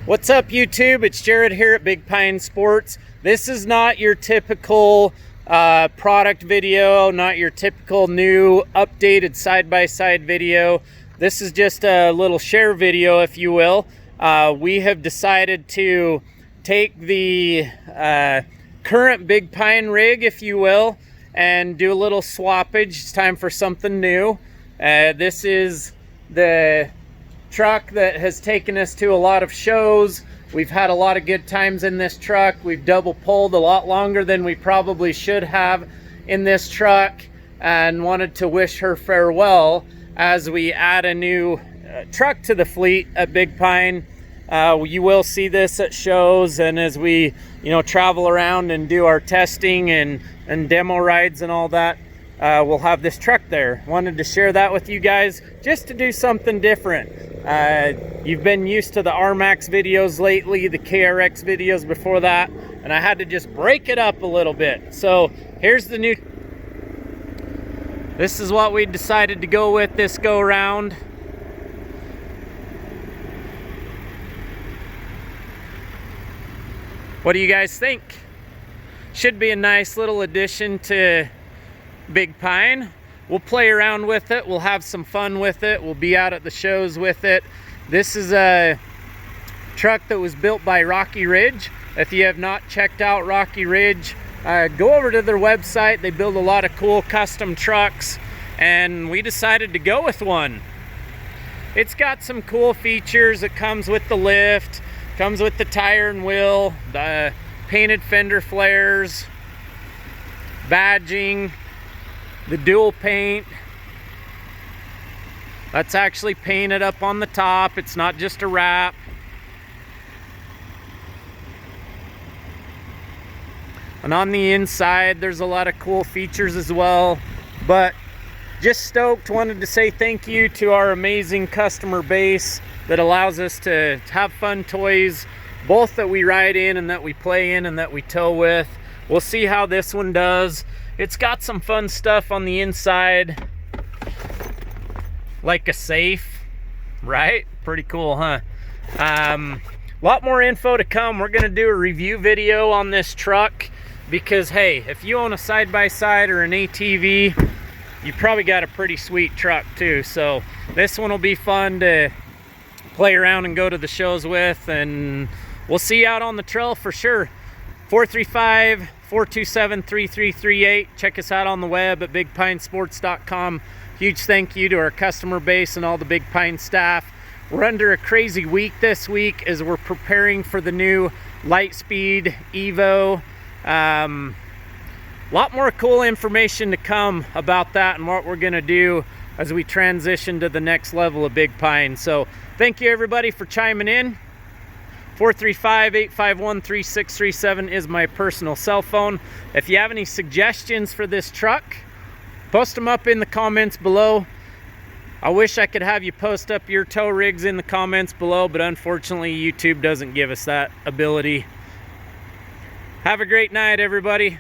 What's up, YouTube? It's Jared here at Big Pine Sports. This is not your typical product video, not your typical new updated side-by-side video. This is just a little share video, if you will. We have decided to take the current Big Pine rig, if you will, and do a little swappage. It's time for something new. This is the truck that has taken us to a lot of shows. We've had a lot of good times in this truck. We've double pulled a lot longer than we probably should have in this truck, and wanted to wish her farewell as we add a new truck to the fleet at Big Pine. You will see this at shows, and as we travel around and do our testing and demo rides and all that, we'll have this truck there. Wanted to share that with you guys, just to do something different. You've been used to the RMAX videos lately, the KRX videos before that, and I had to just break it up a little bit. So here's the new. This is what we decided to go with this go round. What do you guys think? Should be a nice little addition to Big Pine. We'll play around with it. We'll have some fun with it. We'll be out at the shows with it. This is a truck that was built by Rocky Ridge. If you have not checked out Rocky Ridge, go over to their website. They build a lot of cool custom trucks, and we decided to go with one. It's got some cool features. It comes with the lift, comes with the tire and wheel, the painted fender flares, badging, the dual paint. That's actually painted up on the top. It's not just a wrap. And on the inside, there's a lot of cool features as well. But just stoked. Wanted to say thank you to our amazing customer base that allows us to have fun toys, both that we ride in and that we play in and that we tow with. We'll see how this one does. It's got some fun stuff on the inside, like a safe, right? Pretty cool, huh? A lot more info to come. We're gonna do a review video on this truck because, hey, if you own a side-by-side or an ATV, you probably got a pretty sweet truck too. So this one will be fun to play around and go to the shows with, and we'll see you out on the trail for sure. 435-427-3338. Check us out on the web at bigpinesports.com. Huge thank you to our customer base and all the Big Pine staff. We're under a crazy week this week as we're preparing for the new Lightspeed Evo. A lot more cool information to come about that and what we're gonna do as we transition to the next level of Big Pine. So thank you everybody for chiming in. 435-851-3637 is my personal cell phone. If you have any suggestions for this truck, post them up in the comments below. I wish I could have you post up your tow rigs in the comments below, but unfortunately YouTube doesn't give us that ability. Have a great night, everybody.